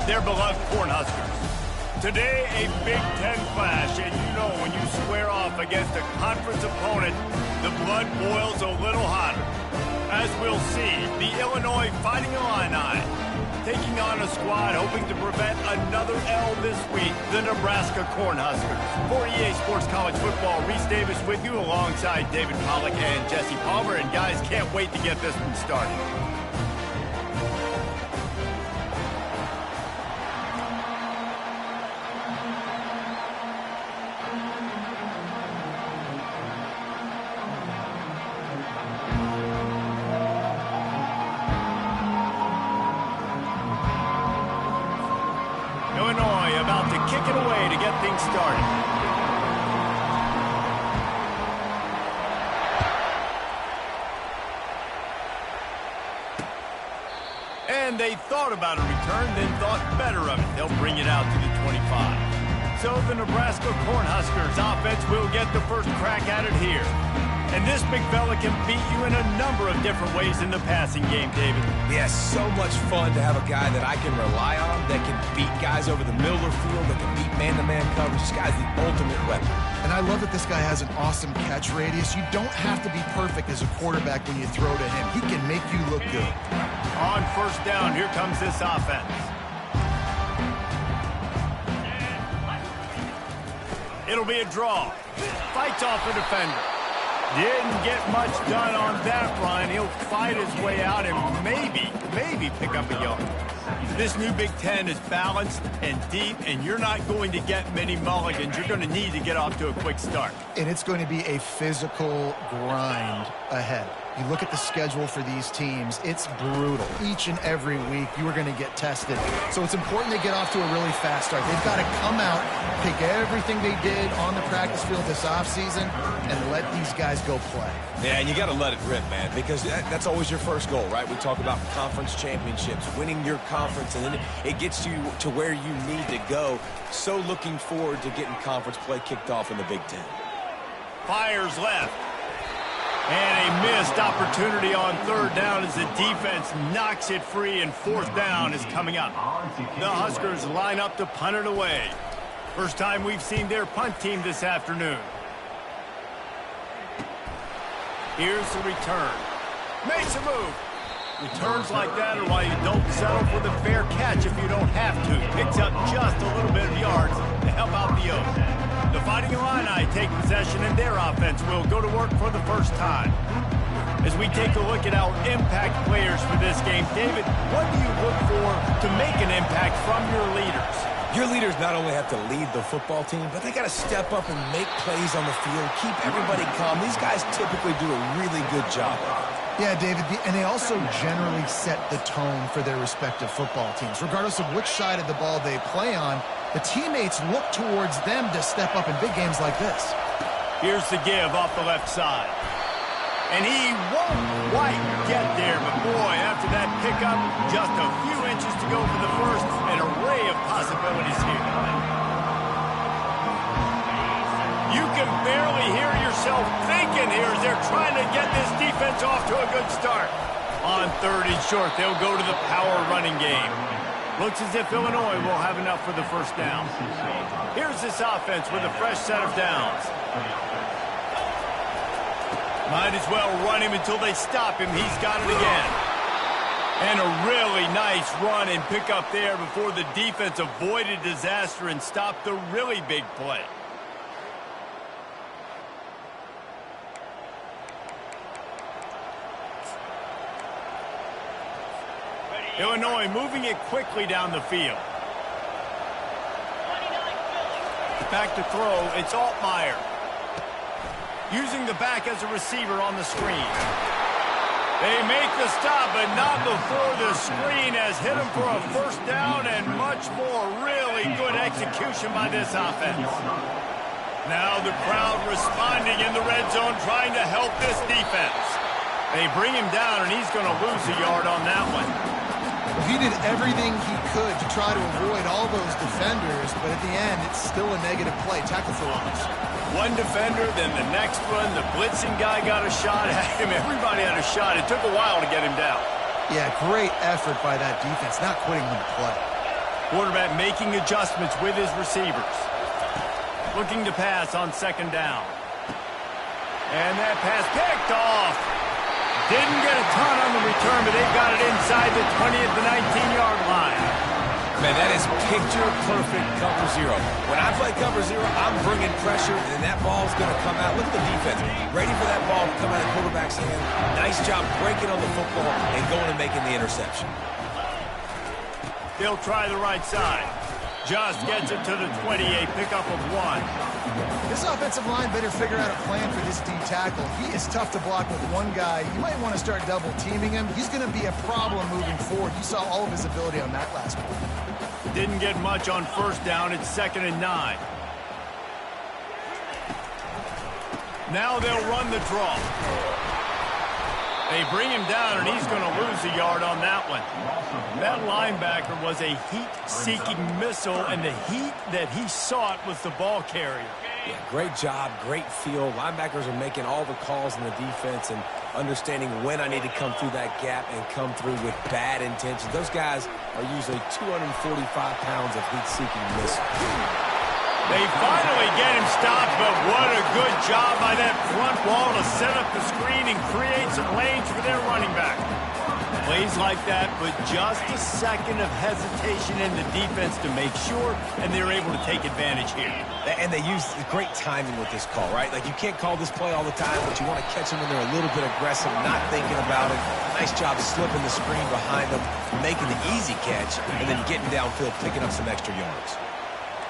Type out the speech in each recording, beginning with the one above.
their beloved Cornhuskers. Today, a Big Ten clash, and you know when you square off against a conference opponent, the blood boils a little hotter. As we'll see, the Illinois Fighting Illini taking on a squad hoping to prevent another L this week, the Nebraska Cornhuskers. For EA Sports College Football, Reese Davis with you alongside David Pollack and Jesse Palmer, and guys, can't wait to get this one started. Illinois about to kick it away to get things started. And they thought about a return, then thought better of it. They'll bring it out to the 25. So the Nebraska Cornhuskers offense will get the first crack at it here. And this big fella can beat you in a number of different ways in the passing game, David. Yes, so much fun to have a guy that I can rely on, that can beat guys over the middle of the field, that can beat man-to-man coverage. This guy's the ultimate weapon. And I love that this guy has an awesome catch radius. You don't have to be perfect as a quarterback when you throw to him. He can make you look good. On first down, here comes this offense. It'll be a draw. Fights off the defender. Didn't get much done on that run. He'll fight his way out and maybe pick up a yard. This new Big Ten is balanced and deep, and you're not going to get many mulligans. You're going to need to get off to a quick start. And it's going to be a physical grind ahead. You look at the schedule for these teams, it's brutal. Each and every week, you are going to get tested. So it's important they get off to a really fast start. They've got to come out, take everything they did on the practice field this offseason, and let these guys go play. Yeah, and you got to let it rip, man, because that's always your first goal, right? We talk about conference championships, winning your conference, and then it gets you to where you need to go. So looking forward to getting conference play kicked off in the Big Ten. Fires left. And a missed opportunity on third down as the defense knocks it free, and fourth down is coming up. The Huskers line up to punt it away. First time we've seen their punt team this afternoon. Here's the return. Makes a move. Returns like that are why you don't settle for the fair catch if you don't have to. Picks up just a little bit of yards to help out the Oaks. The Fighting Illini take possession, and their offense will go to work for the first time. As we take a look at our impact players for this game, David, what do you look for to make an impact from your leaders? Your leaders not only have to lead the football team, but they got to step up and make plays on the field, keep everybody calm. These guys typically do a really good job of it. Yeah, David, and they also generally set the tone for their respective football teams. Regardless of which side of the ball they play on, the teammates look towards them to step up in big games like this. Here's the give off the left side. And he won't quite get there, but boy, after that pickup, just a few inches to go for the first. An array of possibilities here. You can barely hear yourself thinking here as they're trying to get this defense off to a good start. On third and short, they'll go to the power running game. Looks as if Illinois will have enough for the first down. Here's this offense with a fresh set of downs. Might as well run him until they stop him. He's got it again. And a really nice run and pick up there before the defense avoided disaster and stopped the really big play. Illinois moving it quickly down the field. Back to throw, it's Altmaier. Using the back as a receiver on the screen. They make the stop, but not before the screen has hit him for a first down, and much more. Really good execution by this offense. Now the crowd responding in the red zone, trying to help this defense. They bring him down, and he's going to lose a yard on that one. He did everything he could to try to avoid all those defenders, but at the end, it's still a negative play. Tackle for loss. One defender, then the next one. The blitzing guy got a shot at him. Everybody had a shot. It took a while to get him down. Yeah, great effort by that defense, not quitting on the play. Quarterback making adjustments with his receivers. Looking to pass on second down. And that pass picked off. Didn't get a ton on the return, but they got it inside the 20 at the 19-yard line. Man, that is picture-perfect cover zero. When I play cover zero, I'm bringing pressure, and that ball's going to come out. Look at the defense. Ready for that ball to come out of the quarterback's hand. Nice job breaking on the football and going and making the interception. They'll try the right side. Just gets it to the 20, a pickup of 1. This offensive line better figure out a plan for this D tackle. He is tough to block with one guy. You might want to start double teaming him. He's going to be a problem moving forward. You saw all of his ability on that last one. Didn't get much on first down. It's 2nd and 9. Now they'll run the draw. They bring him down, and he's going to lose a yard on that one. That linebacker was a heat-seeking missile, and the heat that he sought was the ball carrier. Yeah, great job, great feel. Linebackers are making all the calls in the defense and understanding when I need to come through that gap and come through with bad intentions. Those guys are usually 245 pounds of heat-seeking missile. They finally get him stopped, but what a good job by that front wall to set up the screen and create some lanes for their running back. Plays like that, but just a second of hesitation in the defense to make sure, and they're able to take advantage here. And they use great timing with this call, right? Like, you can't call this play all the time, but you want to catch them when they're a little bit aggressive, not thinking about it. Nice job slipping the screen behind them, making the easy catch, and then getting downfield, picking up some extra yards.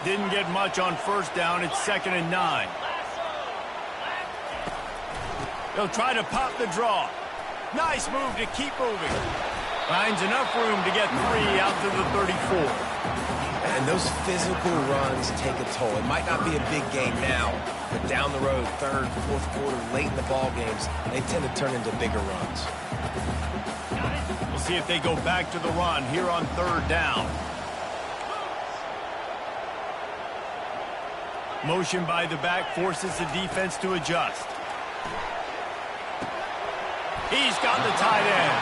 Didn't get much on first down. It's 2nd and 9. They'll try to pop the draw. Nice move to keep moving. Finds enough room to get 3 out to the 34. And those physical runs take a toll. It might not be a big game now, but down the road, 3rd, 4th quarter, late in the ball games, they tend to turn into bigger runs. We'll see if they go back to the run here on 3rd down. Motion by the back forces the defense to adjust. He's got the tight end.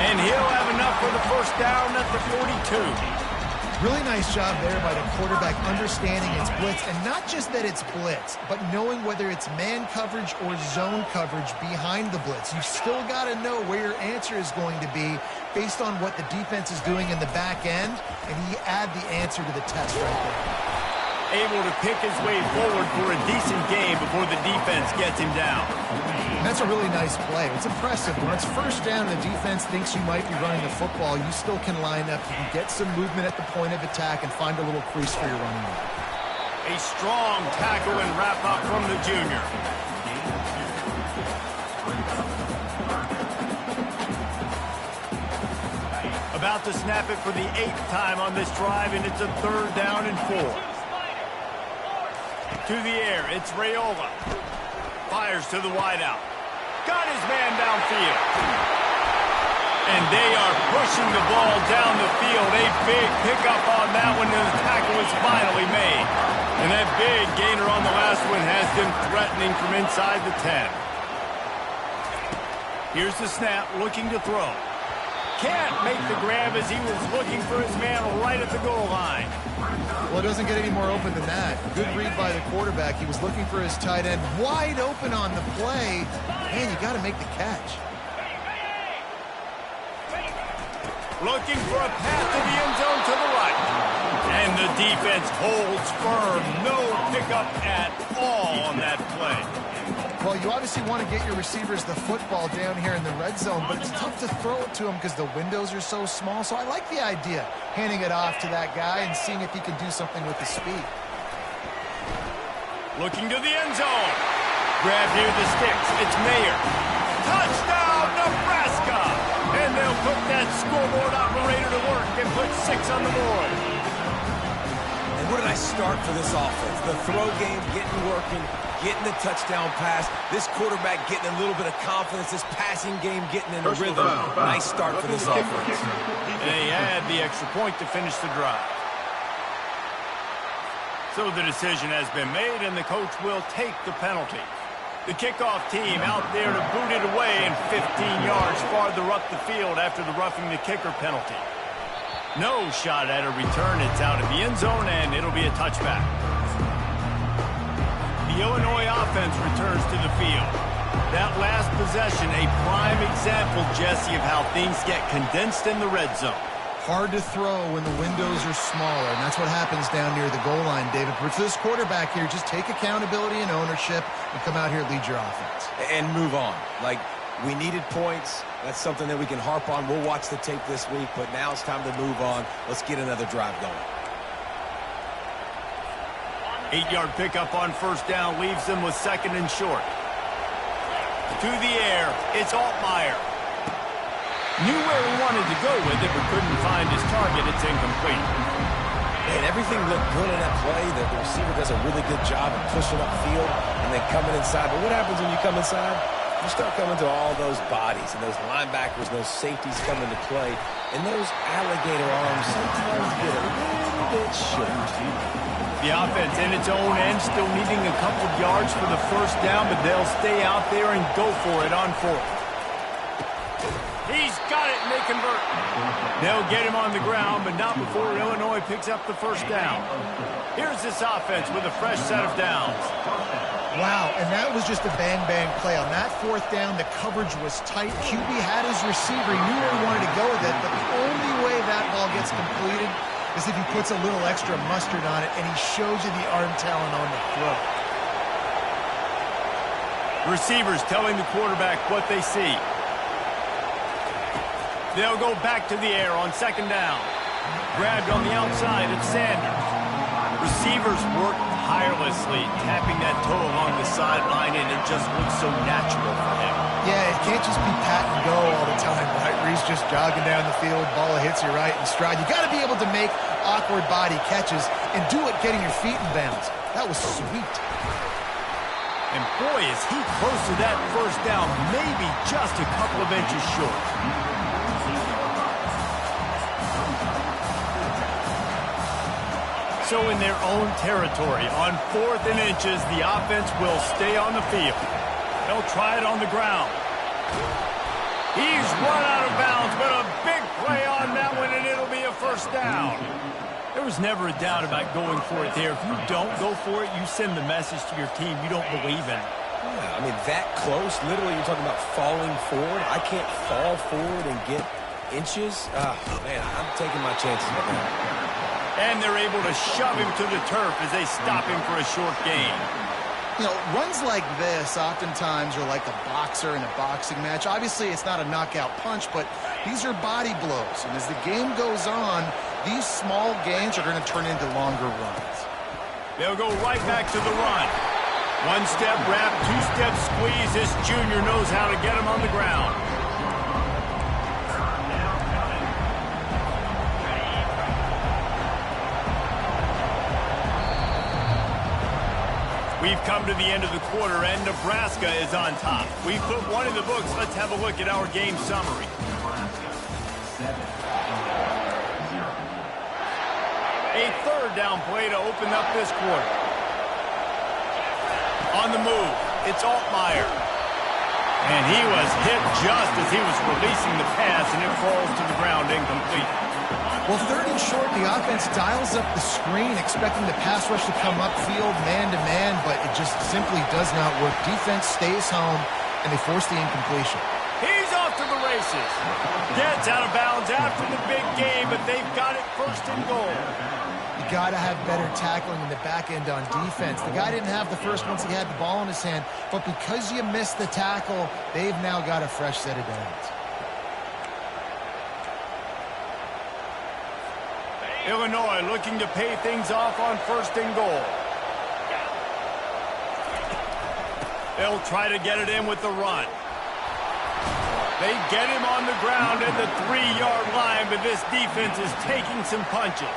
And he'll have enough for the first down at the 42. Really nice job there by the quarterback understanding it's blitz, and not just that it's blitz, but knowing whether it's man coverage or zone coverage behind the blitz. You've still got to know where your answer is going to be based on what the defense is doing in the back end, and he add the answer to the test right there. Able to pick his way forward for a decent game before the defense gets him down. And that's a really nice play. It's impressive. When it's first down and the defense thinks you might be running the football, you still can line up. You can get some movement at the point of attack and find a little crease for your running back. A strong tackle and wrap up from the junior. About to snap it for the 8th time on this drive, and it's a 3rd down and 4. To the air, it's Raiola. Fires to the wideout. Got his man downfield. And they are pushing the ball down the field. A big pickup on that one, and the tackle is finally made. And that big gainer on the last one has them threatening from inside the 10. Here's the snap, looking to throw. Can't make the grab as he was looking for his man right at the goal line. Well, it doesn't get any more open than that. Good read by the quarterback. He was looking for his tight end wide open on the play. Man, you got to make the catch. Looking for a path to the end zone to the right. And the defense holds firm. No pickup at all on that play. Well, you obviously want to get your receivers the football down here in the red zone, but it's tough to throw it to them because the windows are so small. So I like the idea, handing it off to that guy and seeing if he can do something with the speed. Looking to the end zone. Grab near the sticks. It's Mayer. Touchdown, Nebraska! And they'll put that scoreboard operator to work and put 6 on the board. And what did I start for this offense? The throw game getting working, getting the touchdown pass. This quarterback getting a little bit of confidence. This passing game getting in a rhythm. Nice start for this offense. They had the extra point to finish the drive. So the decision has been made, and the coach will take the penalty. The kickoff team out there to boot it away and 15 yards farther up the field after the roughing the kicker penalty. No shot at a return. It's out of the end zone, and it'll be a touchback. The Illinois offense returns to the field. That last possession, a prime example, Jesse, of how things get condensed in the red zone. Hard to throw when the windows are smaller, and that's what happens down near the goal line, David. But for this quarterback here, just take accountability and ownership and come out here and lead your offense. And move on. Like, we needed points. That's something that we can harp on. We'll watch the tape this week, but now it's time to move on. Let's get another drive going. 8-yard pickup on first down leaves them with second and short. To the air, it's Altmaier. Knew where he wanted to go with it, but couldn't find his target. It's incomplete. And everything looked good in that play. The receiver does a really good job of pushing upfield and then coming inside. But what happens when you come inside? You start coming to all those bodies and those linebackers, those safeties come into play. And those alligator arms sometimes get a little bit short. The offense in its own end, still needing a couple of yards for the first down, but they'll stay out there and go for it on fourth. He's got it, and they convert. They'll get him on the ground, but not before Illinois picks up the first down. Here's this offense with a fresh set of downs. Wow, and that was just a bang-bang play. On that fourth down, the coverage was tight. QB had his receiver. He knew where he wanted to go with it, but the only way that ball gets completed is if he puts a little extra mustard on it, and he shows you the arm talent on the throw. Receivers telling the quarterback what they see. They'll go back to the air on second down. Grabbed on the outside, it's Sanders. Receivers work tirelessly, tapping that toe along the sideline, and it just looks so natural for him. Yeah, it can't just be pat and go all the time, right? Where he's just jogging down the field, ball hits you right in stride. You got to be able to make awkward body catches and do it getting your feet in bounds. That was sweet. And boy, is he close to that first down, maybe just a couple of inches short. So in their own territory, on 4th and inches, the offense will stay on the field. They'll try it on the ground. He's run out of bounds, but a big play on that one, and it'll be a first down. There was never a doubt about going for it there. If you don't go for it, you send the message to your team you don't believe in it. Yeah, I mean, that close, literally you're talking about falling forward. I can't fall forward and get inches. Man, I'm taking my chances with that. And they're able to shove him to the turf as they stop him for a short gain. You know, runs like this oftentimes are like a boxer in a boxing match. Obviously, it's not a knockout punch, but these are body blows. And as the game goes on, these small gains are going to turn into longer runs. They'll go right back to the run. One-step wrap, two-step squeeze. This junior knows how to get him on the ground. We've come to the end of the quarter, and Nebraska is on top. We've put one in the books. Let's have a look at our game summary. A third down play to open up this quarter. On the move, it's Altmaier. And he was hit just as he was releasing the pass, and it falls to the ground incomplete. Well, 3rd and short, the offense dials up the screen, expecting the pass rush to come upfield man-to-man, but it just simply does not work. Defense stays home, and they force the incompletion. He's off to the races. Gets out of bounds after the big game, but they've got it first and goal. You got to have better tackling in the back end on defense. The guy didn't have the first once he had the ball in his hand, but because you missed the tackle, they've now got a fresh set of downs. Illinois looking to pay things off on first and goal. They'll try to get it in with the run. They get him on the ground at the 3-yard line, but this defense is taking some punches.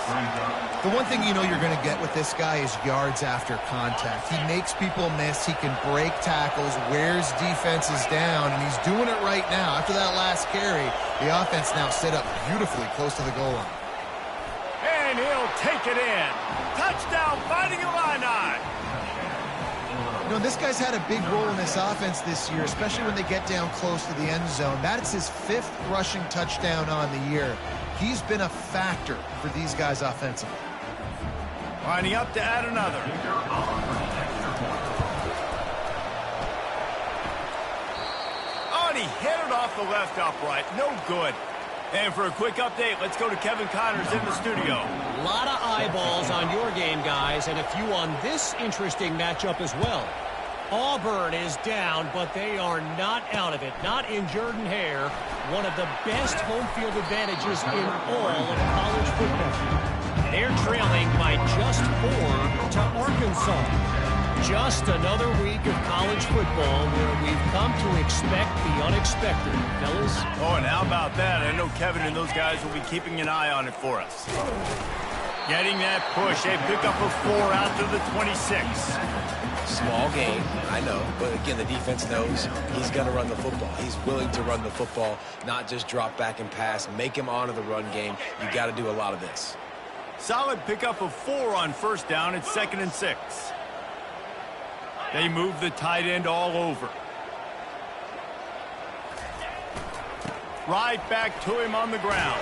The one thing you know you're going to get with this guy is yards after contact. He makes people miss. He can break tackles, wears defenses down, and he's doing it right now. After that last carry, the offense now set up beautifully close to the goal line. And he'll take it in. Touchdown, Fighting Illini. You know, this guy's had a big role in this offense this year, especially when they get down close to the end zone. That's his 5th rushing touchdown on the year. He's been a factor for these guys offensively. Lining up to add another. Oh, and he hit it off the left upright. No good. And for a quick update, let's go to Kevin Connors in the studio. A lot of eyeballs on your game, guys, and a few on this interesting matchup as well. Auburn is down, but they are not out of it. Not in Jordan-Hare, one of the best home field advantages in all of college football. They're trailing by just 4 to Arkansas. Just another week of college football where we've come to expect the unexpected, fellas. Oh, and how about that? I know Kevin and those guys will be keeping an eye on it for us. Getting that push. They pick up a 4 out to the 26. Small game, I know, but again, the defense knows he's going to run the football. He's willing to run the football, not just drop back and pass, make him honor the run game. You got to do a lot of this. Solid pickup of 4 on first down. It's 2nd and 6. They move the tight end all over. Right back to him on the ground.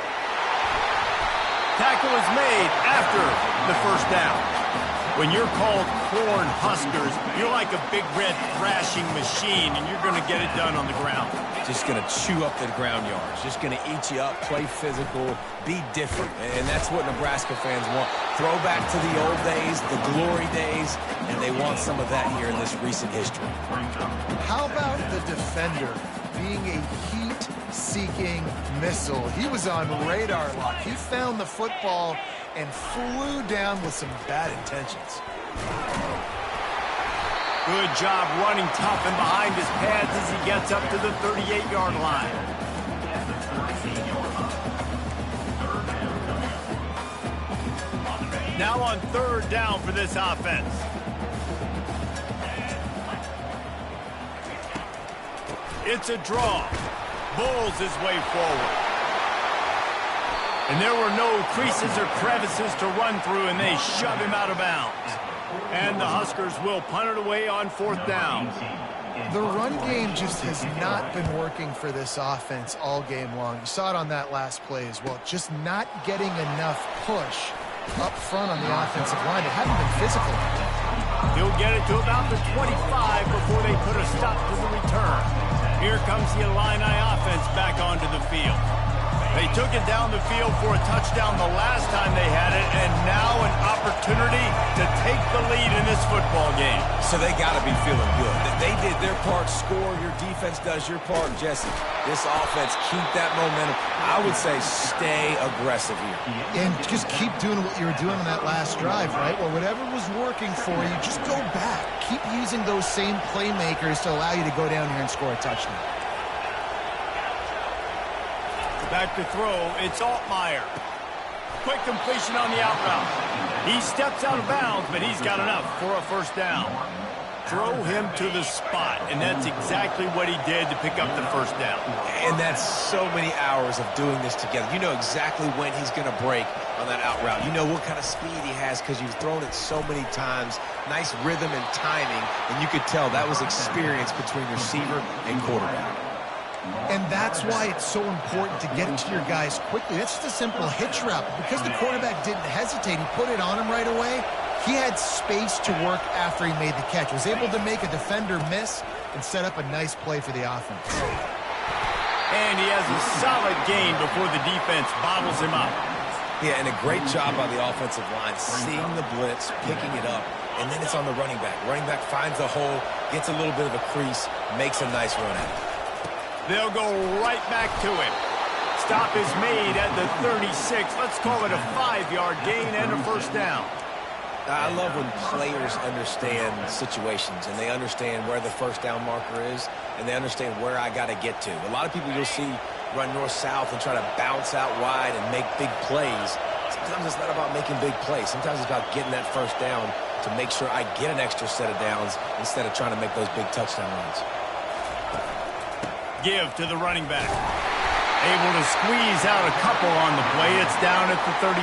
Tackle is made after the first down. When you're called corn huskers, you're like a big red thrashing machine, and you're going to get it done on the ground. Just going to chew up the ground yards. Just going to eat you up, play physical, be different. And that's what Nebraska fans want. Throw back to the old days, the glory days, and they want some of that here in this recent history. How about the defender being a heat-seeking missile? He was on radar lock. He found the football and flew down with some bad intentions. Good job running tough and behind his pads as he gets up to the 38-yard line. Now on 3rd down for this offense. It's a draw. Bulls his way forward. And there were no creases or crevices to run through, and they shove him out of bounds. And the Huskers will punt it away on 4th down. The run game just has not been working for this offense all game long. You saw it on that last play as well. Just not getting enough push up front on the offensive line. It hadn't been physical. He'll get it to about the 25 before they put a stop to the return. Here comes the Illini offense back onto the field. They took it down the field for a touchdown the last time they had it, and now an opportunity to take the lead in this football game. So they got to be feeling good. They did their part, score. Your defense does your part, Jesse. This offense, keep that momentum. I would say stay aggressive here. And just keep doing what you were doing on that last drive, right? Well, whatever was working for you, just go back. Keep using those same playmakers to allow you to go down here and score a touchdown. Back to throw, it's Altmaier. Quick completion on the out route. He steps out of bounds, but he's got enough for a first down. Throw him to the spot, and that's exactly what he did to pick up the first down. And that's so many hours of doing this together. You know exactly when he's going to break on that out route. You know what kind of speed he has because you've thrown it so many times. Nice rhythm and timing, and you could tell that was experience between receiver and quarterback. And that's why it's so important to get it to your guys quickly. That's just a simple hitch route. Because the quarterback didn't hesitate, he put it on him right away. He had space to work after he made the catch. Was able to make a defender miss and set up a nice play for the offense. And he has a solid gain before the defense bottles him up. Yeah, and a great job by the offensive line, seeing the blitz, picking it up, and then it's on the running back. Running back finds a hole, gets a little bit of a crease, makes a nice run at it. They'll go right back to him. Stop is made at the 36. Let's call it a 5-yard gain and a first down. I love when players understand situations and they understand where the first down marker is and they understand where I got to get to. A lot of people you'll see run north-south and try to bounce out wide and make big plays. Sometimes it's not about making big plays. Sometimes it's about getting that first down to make sure I get an extra set of downs instead of trying to make those big touchdown runs. Give to the running back. Able to squeeze out a couple on the play. It's down at the 35.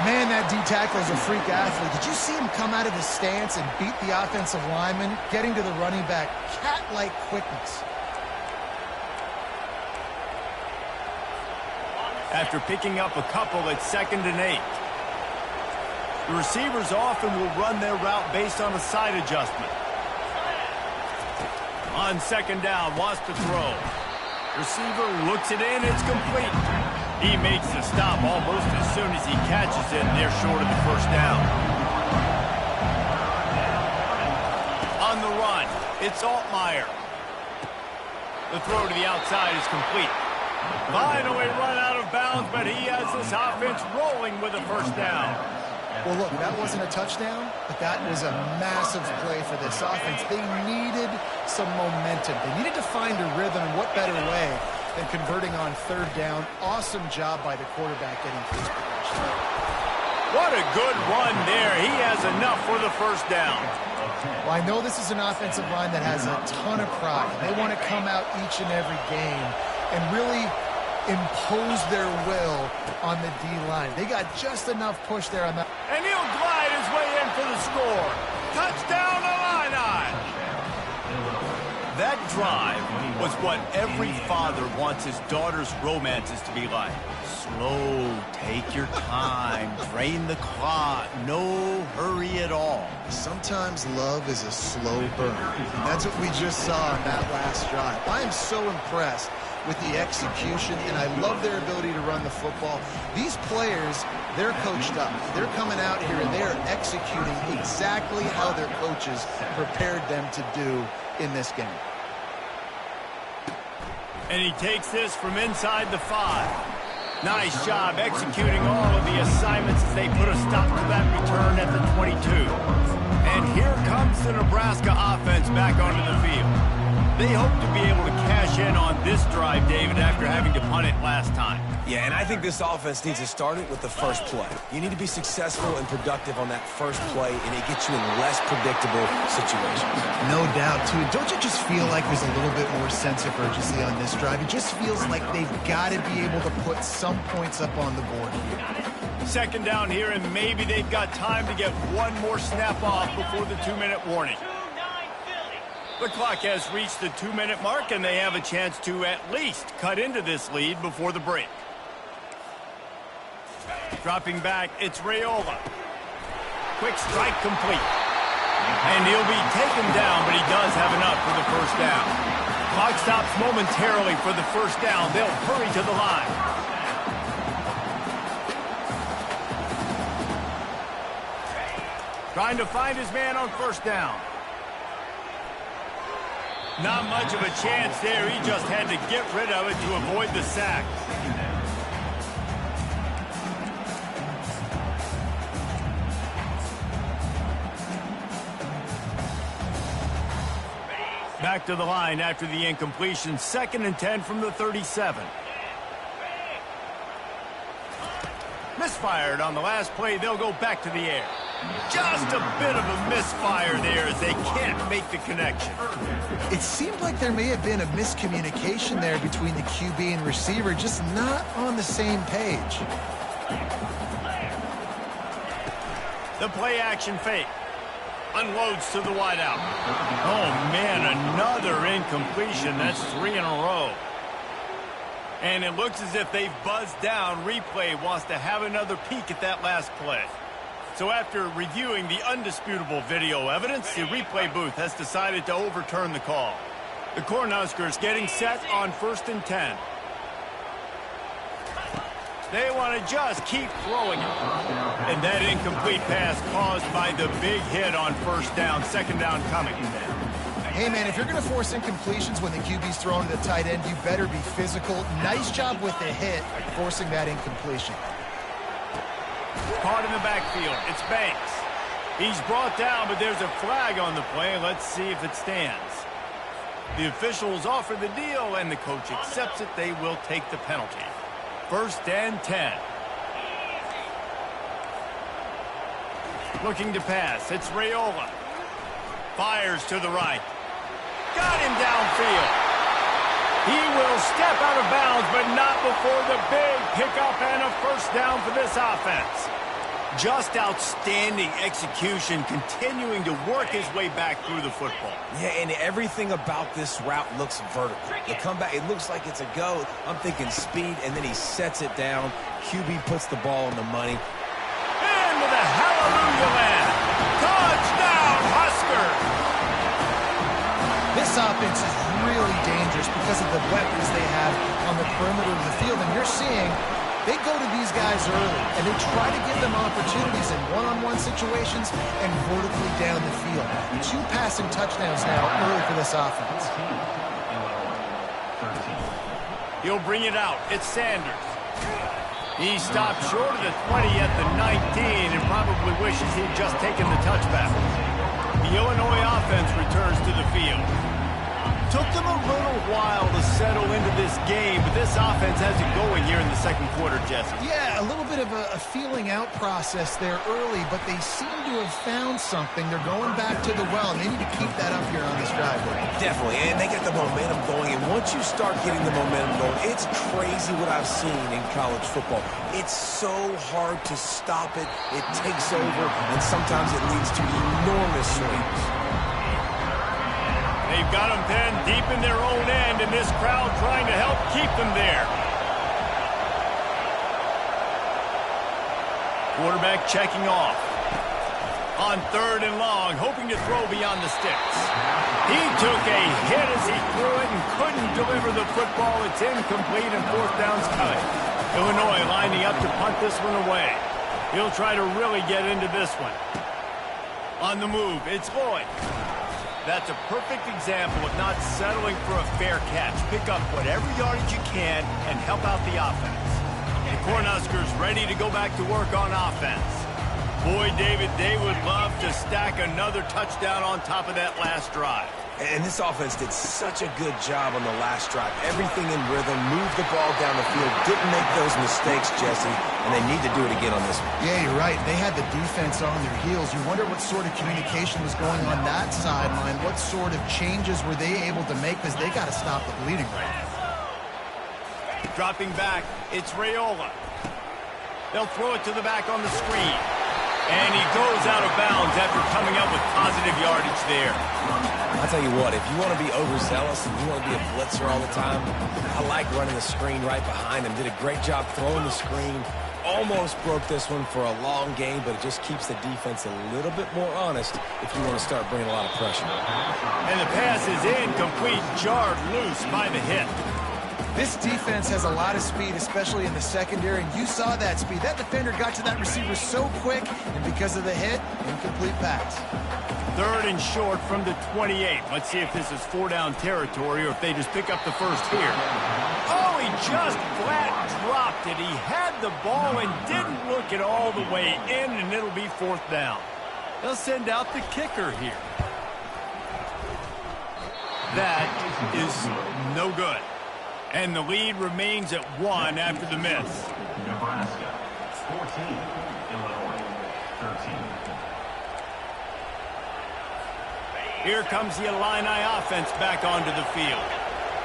Man, that D tackle is a freak athlete. Did you see him come out of his stance and beat the offensive lineman, getting to the running back? Cat-like quickness. After picking up a couple at 2nd and 8. The receivers often will run their route based on a side adjustment. On 2nd down, wants to throw. Receiver looks it in, it's complete. He makes the stop almost as soon as he catches it, and they're short of the 1st down. On the run, it's Altmaier. The throw to the outside is complete. Finally run out of bounds, but he has this offense rolling with a 1st down. Well, look, that wasn't a touchdown, but that was a massive play for this offense. They needed some momentum. They needed to find a rhythm, and what better way than converting on 3rd down. Awesome job by the quarterback getting through his progression. What a good run there. He has enough for the 1st down. Well, I know this is an offensive line that has a ton of pride. They want to come out each and every game and really impose their will on the D-line. They got just enough push there on that. And he'll glide his way in for the score. Touchdown, Illini! That drive was what every father wants his daughter's romances to be like. Slow, take your time, drain the clock, no hurry at all. Sometimes love is a slow burn. And that's what we just saw in that last drive. I am so impressed with the execution, and I love their ability to run the football. These players, they're coached up. They're coming out here, and they are executing exactly how their coaches prepared them to do in this game. And he takes this from inside the 5. Nice job executing all of the assignments as they put a stop to that return at the 22. And here comes the Nebraska offense back onto the field. They hope to be able to cash in on this drive, David, after having to punt it last time. Yeah, and I think this offense needs to start it with the first play. You need to be successful and productive on that first play, and it gets you in less predictable situations. No doubt, too. Don't you just feel like there's a little bit more sense of urgency on this drive? It just feels like they've got to be able to put some points up on the board here. 2nd down here, and maybe they've got time to get one more snap off before the 2-minute warning. The clock has reached the 2-minute mark, and they have a chance to at least cut into this lead before the break. Dropping back, it's Raiola. Quick strike complete. And he'll be taken down, but he does have enough for the 1st down. Clock stops momentarily for the 1st down. They'll hurry to the line. Trying to find his man on 1st down. Not much of a chance there. He just had to get rid of it to avoid the sack. Back to the line after the incompletion. 2nd and 10 from the 37. Misfired on the last play. They'll go back to the air. Just a bit of a misfire there as they can't make the connection. It seemed like there may have been a miscommunication there between the QB and receiver, just not on the same page. The play action fake. Unloads to the wideout. Oh, man, another incompletion. That's 3 in a row. And it looks as if they've buzzed down. Replay wants to have another peek at that last play. So after reviewing the undisputable video evidence, the replay booth has decided to overturn the call. The Cornhuskers getting set on 1st and 10. They want to just keep throwing it. And that incomplete pass caused by the big hit on 1st down. 2nd down coming. Hey, man, if you're going to force incompletions when the QB's thrown to the tight end, you better be physical. Nice job with the hit, forcing that incompletion. Caught in the backfield. It's Banks. He's brought down, but there's a flag on the play. Let's see if it stands. The officials offer the deal, and the coach accepts it. They will take the penalty. 1st and 10. Looking to pass. It's Raiola. Fires to the right. Got him downfield. He will step out of bounds, but not before the big pickup and a 1st down for this offense. Just outstanding execution, continuing to work his way back through the football. Yeah, and everything about this route looks vertical. The comeback, it looks like it's a go. I'm thinking speed, and then he sets it down. QB puts the ball on the money. And with a hallelujah land. Touchdown, Huskers! This offense is really dangerous because of the weapons they have on the perimeter of the field. And you're seeing they go to these guys early, and they try to give them opportunities in one-on-one situations and vertically down the field. 2 passing touchdowns now early for this offense. He'll bring it out. It's Sanders. He stopped short of the 20 at the 19 and probably wishes he'd just taken the touchback. The Illinois offense returns to the field. Took them a little while to settle into this game, but this offense has it going here in the second quarter, Jesse. Yeah, a little bit of a feeling out process there early, but they seem to have found something. They're going back to the well, and they need to keep that up here on this drive. Definitely, and they get the momentum going, and once you start getting the momentum going, it's crazy what I've seen in college football. It's so hard to stop it. It takes over, and sometimes it leads to enormous swings. They've got them pinned deep in their own end, and this crowd trying to help keep them there. Quarterback checking off. On 3rd and long, hoping to throw beyond the sticks. He took a hit as he threw it and couldn't deliver the football. It's incomplete, and 4th down's coming. Illinois lining up to punt this one away. He'll try to really get into this one. On the move, it's Lloyd. That's a perfect example of not settling for a fair catch. Pick up whatever yardage you can and help out the offense. The Cornhuskers ready to go back to work on offense. Boy, David, they would love to stack another touchdown on top of that last drive. And this offense did such a good job on the last drive. Everything in rhythm, moved the ball down the field, didn't make those mistakes, Jesse, and they need to do it again on this one. Yeah, you're right. They had the defense on their heels. You wonder what sort of communication was going on that sideline. What sort of changes were they able to make, because they got to stop the bleeding right now. Dropping back, it's Raiola. They'll throw it to the back on the screen. And he goes out of bounds after coming up with positive yardage there. I'll tell you what, if you want to be overzealous and you want to be a blitzer all the time, I like running the screen right behind him. Did a great job throwing the screen. Almost broke this one for a long game, but it just keeps the defense a little bit more honest if you want to start bringing a lot of pressure. And the pass is incomplete, jarred loose by the hit. This defense has a lot of speed, especially in the secondary, and you saw that speed. That defender got to that receiver so quick, and because of the hit, incomplete pass. 3rd and short from the 28. Let's see if this is 4-down territory or if they just pick up the first here. Oh, he just flat dropped it. He had the ball and didn't look it all the way in, and it'll be 4th down. They'll send out the kicker here. That is no good. And the lead remains at 1 after the miss. Nebraska, 14, Illinois, 13. Here comes the Illini offense back onto the field.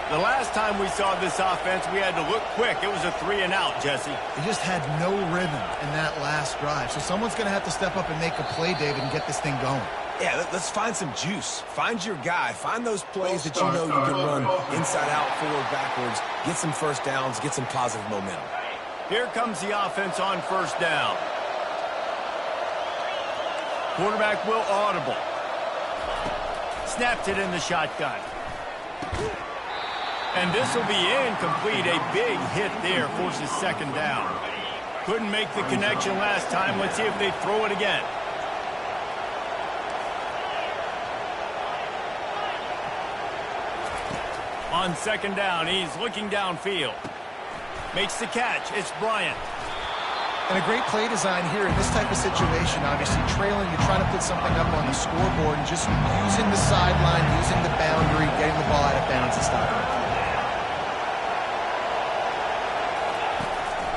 The last time we saw this offense, we had to look quick. It was a 3-and-out, Jesse. They just had no rhythm in that last drive. So someone's going to have to step up and make a play, David, and get this thing going. Yeah, let's find some juice. Find your guy. Find those plays that you know you can run inside out, forward, backwards. Get some first downs. Get some positive momentum. Here comes the offense on 1st down. Quarterback will audible. Snapped it in the shotgun. And this will be incomplete. A big hit there forces 2nd down. Couldn't make the connection last time. Let's see if they throw it again. On 2nd down, he's looking downfield. Makes the catch. It's Bryant. And a great play design here in this type of situation. Obviously, trailing, you're trying to put something up on the scoreboard and just using the sideline, using the boundary, getting the ball out of bounds and stopping it.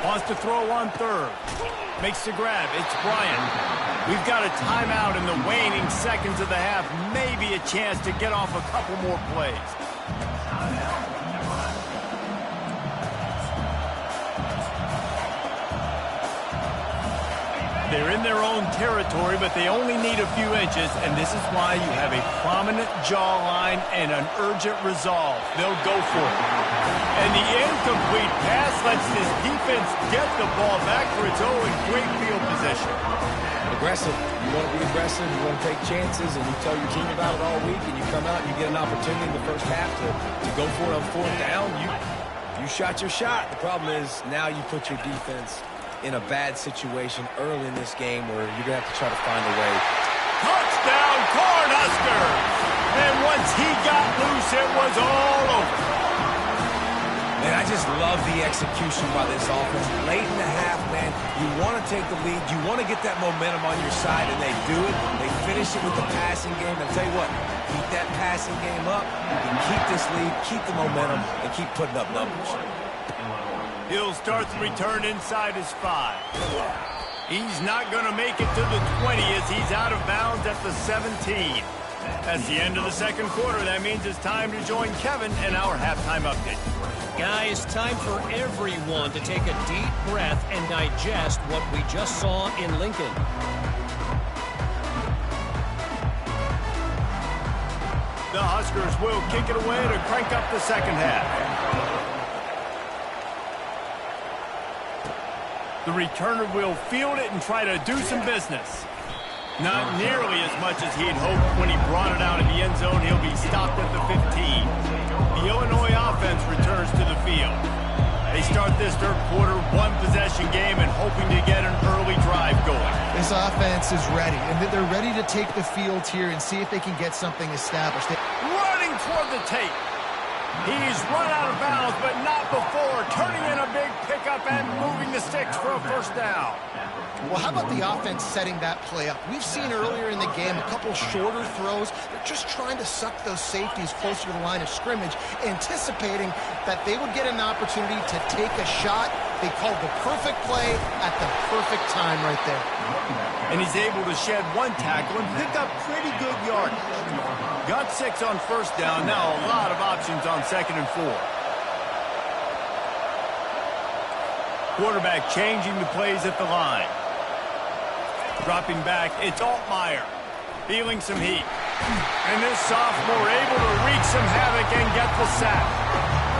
Wants to throw on 3rd. Makes the grab. It's Bryant. We've got a timeout in the waning seconds of the half. Maybe a chance to get off a couple more plays. They're in their own territory, but they only need a few inches, and this is why you have a prominent jawline and an urgent resolve. They'll go for it. And the incomplete pass lets this defense get the ball back for its own great field position. Aggressive. You want to be aggressive, you want to take chances, and you tell your team about it all week, and you come out and you get an opportunity in the first half to go for it on fourth down. You shot your shot. The problem is now you put your defense in a bad situation early in this game where you're going to have to try to find a way. Touchdown, Cornhuskers! And once he got loose, it was all over. Man, I just love the execution by this offense. Late in the half, man, you want to take the lead. You want to get that momentum on your side, and they do it. They finish it with the passing game. And I'll tell you what, keep that passing game up. You can keep this lead, keep the momentum, and keep putting up numbers. He'll start the return inside his 5. He's not going to make it to the 20 as he's out of bounds at the 17. That's the end of the second quarter. That means it's time to join Kevin in our halftime update. Guys, time for everyone to take a deep breath and digest what we just saw in Lincoln. The Huskers will kick it away to crank up the second half. The returner will field it and try to do some business. Not nearly as much as he had hoped when he brought it out of the end zone. He'll be stopped at the 15. The Illinois offense returns to the field. They start this third quarter one-possession game and hoping to get an early drive going. This offense is ready, and they're ready to take the field here and see if they can get something established. Running toward the tape. He's run out of bounds, but not before turning in a big pickup and moving the sticks for a first down. Well, how about the offense setting that play up? We've seen earlier in the game a couple shorter throws. They're just trying to suck those safeties closer to the line of scrimmage, anticipating that they would get an opportunity to take a shot. They called the perfect play at the perfect time right there. And he's able to shed one tackle and pick up pretty good yardage. Got 6 on first down. Now a lot of options on 2nd and 4. Quarterback changing the plays at the line. Dropping back, it's Altmaier. Feeling some heat. And this sophomore able to wreak some havoc and get the sack.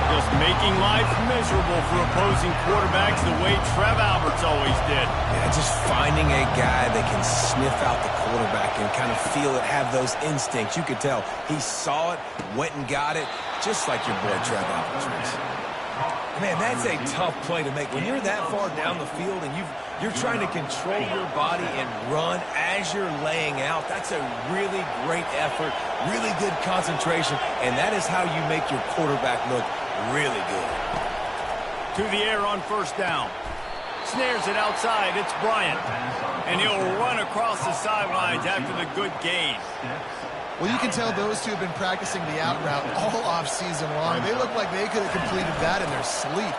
Just making life miserable for opposing quarterbacks the way Trev Alberts always did. Yeah, just finding a guy that can sniff out the quarterback and kind of feel it, have those instincts. You could tell he saw it, went and got it, just like your boy Trev Alberts. Man, that's a tough play to make. When you're that far down the field and you're trying to control your body and run as you're laying out, that's a really great effort, really good concentration, and that is how you make your quarterback look really good. To the air on first down. Snares it outside. It's Bryant. And he'll run across the sidelines after the good gain. Well, you can tell those two have been practicing the out route all off-season long. They look like they could have completed that in their sleep.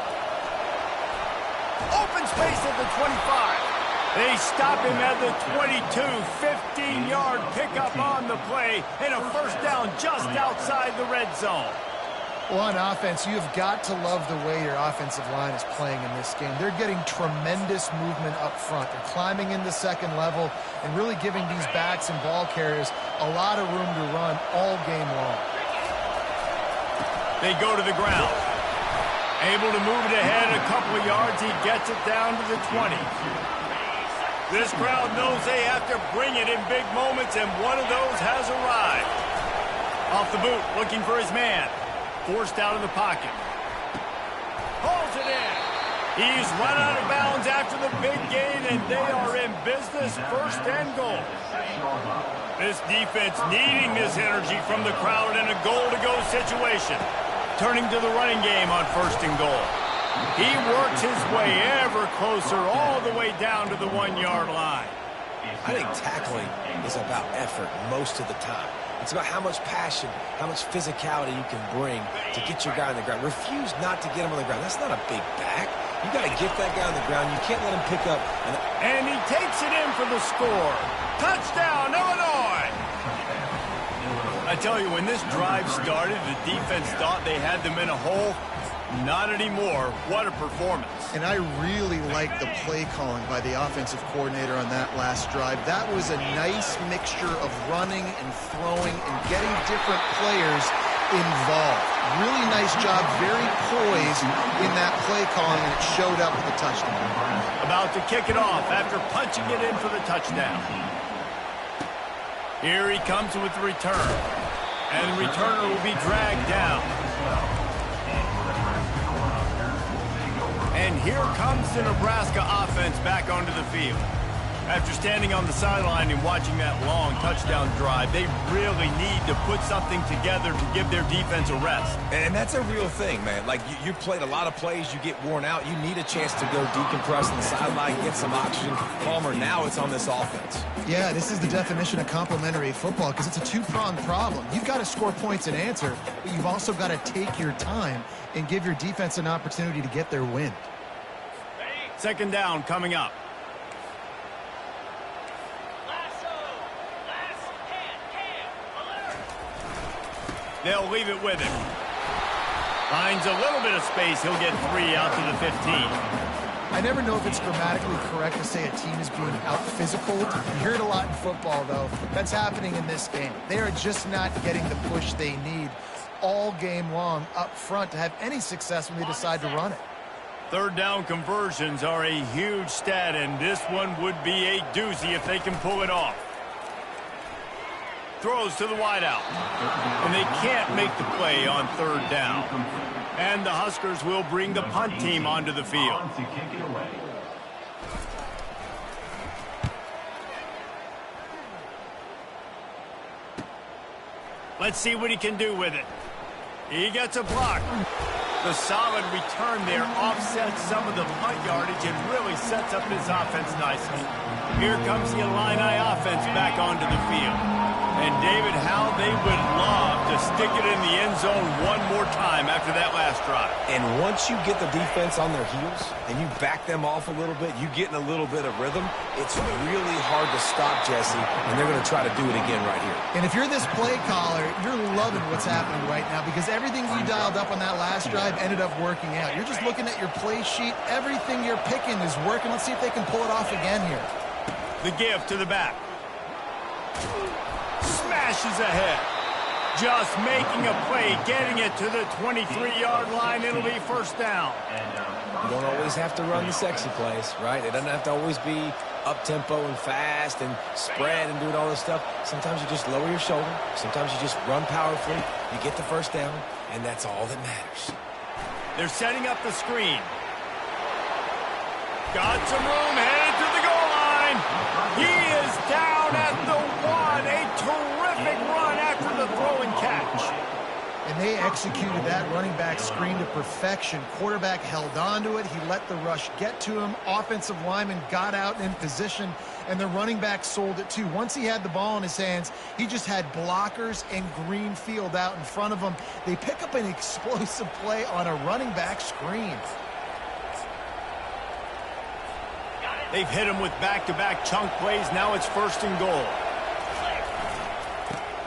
Open space at the 25. They stop him at the 22. 15-yard pickup on the play and a first down just outside the red zone. Well, on offense, you've got to love the way your offensive line is playing in this game. They're getting tremendous movement up front. They're climbing into second level and really giving these backs and ball carriers a lot of room to run all game long. They go to the ground. Able to move it ahead a couple of yards. He gets it down to the 20. This crowd knows they have to bring it in big moments, and one of those has arrived. Off the boot, looking for his man. Forced out of the pocket. Pulls it in. He's run out of bounds after the big gain, and they are in business, first and goal. This defense needing this energy from the crowd in a goal-to-go situation. Turning to the running game on first and goal. He works his way ever closer all the way down to the 1-yard line. I think tackling is about effort most of the time. It's about how much passion, how much physicality you can bring to get your guy on the ground. Refuse not to get him on the ground. That's not a big back. You got to get that guy on the ground. You can't let him pick up. And he takes it in for the score. Touchdown, Illinois! I tell you, when this drive started, the defense thought they had them in a hole. Not anymore. What a performance. And I really like the play calling by the offensive coordinator on that last drive. That was a nice mixture of running and throwing and getting different players involved. Really nice job, very poised in that play calling, and it showed up with the touchdown. About to kick it off after punching it in for the touchdown. Here he comes with the return. And the returner will be dragged down. And here comes the Nebraska offense back onto the field. After standing on the sideline and watching that long touchdown drive, they really need to put something together to give their defense a rest. And that's a real thing, man. Like, you played a lot of plays, you get worn out, you need a chance to go decompress on the sideline, get some oxygen. Palmer, now it's on this offense. Yeah, this is the definition of complementary football because it's a two-pronged problem. You've got to score points and answer, but you've also got to take your time and give your defense an opportunity to get their win. Second down coming up. They'll leave it with him. Finds a little bit of space. He'll get 3 out to the 15. I never know if it's grammatically correct to say a team is being out-physical. You hear it a lot in football, though. That's happening in this game. They are just not getting the push they need all game long up front to have any success when they decide to run it. Third down conversions are a huge stat, and this one would be a doozy if they can pull it off. Throws to the wideout. And they can't make the play on third down. And the Huskers will bring the punt team onto the field. Let's see what he can do with it. He gets a block. The solid return there offsets some of the punt yardage and really sets up his offense nicely. Here comes the Illini offense back onto the field. And, David, how they would love to stick it in the end zone one more time after that last drive. And once you get the defense on their heels and you back them off a little bit, you get in a little bit of rhythm, it's really hard to stop, Jesse, and they're going to try to do it again right here. And if you're this play caller, you're loving what's happening right now because everything you dialed up on that last drive ended up working out. You're just looking at your play sheet. Everything you're picking is working. Let's see if they can pull it off again here. The give to the back. Smashes ahead. Just making a play, getting it to the 23-yard line. It'll be first down. You don't always have to run the sexy plays, right? It doesn't have to always be up-tempo and fast and spread and doing all this stuff. Sometimes you just lower your shoulder. Sometimes you just run powerfully. You get the first down, and that's all that matters. They're setting up the screen. Got some room, headed to the goal line. He is down at the 1. A terrific run after the throw and catch. And they executed that running back screen to perfection. Quarterback held on to it. He let the rush get to him. Offensive lineman got out in position, and the running back sold it too. Once he had the ball in his hands, he just had blockers and green field out in front of him. They pick up an explosive play on a running back screen. They've hit him with back-to-back chunk plays. Now it's first and goal.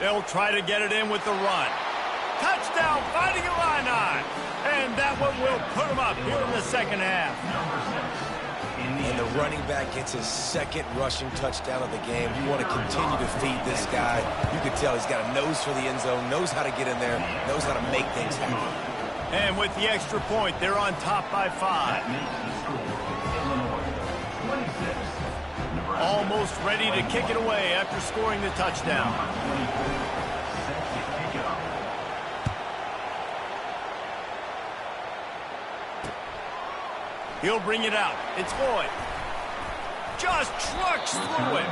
They'll try to get it in with the run. Touchdown, Fighting Illini. And that one will put them up here in the second half. And the running back gets his second rushing touchdown of the game. You want to continue to feed this guy. You can tell he's got a nose for the end zone, knows how to get in there, knows how to make things happen. And with the extra point, they're on top by 5. Almost ready to kick it away after scoring the touchdown. He'll bring it out. It's Lloyd. Just trucks through it.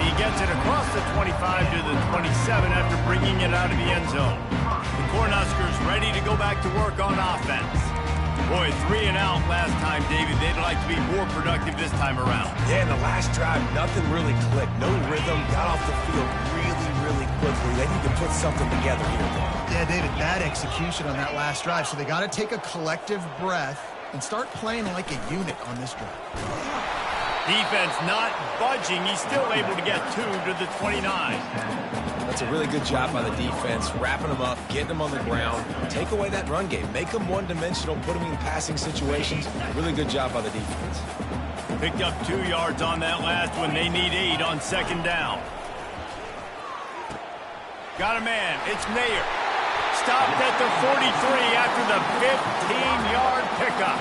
He gets it across the 25 to the 27 after bringing it out of the end zone. The Cornhuskers ready to go back to work on offense. Boy, 3 and out last time, David. They'd like to be more productive this time around. Yeah, in the last drive, nothing really clicked. No rhythm. Got off the field really quickly. They need to put something together here. Yeah, David, bad execution on that last drive. So they got to take a collective breath and start playing like a unit on this drive. Defense not budging. He's still able to get 2 to the 29. That's a really good job by the defense, wrapping them up, getting them on the ground, take away that run game, make them one-dimensional, put them in passing situations. Really good job by the defense. Picked up 2 yards on that last one. They need 8 on second down. Got a man. It's Nair. Stopped at the 43 after the 15-yard pickup.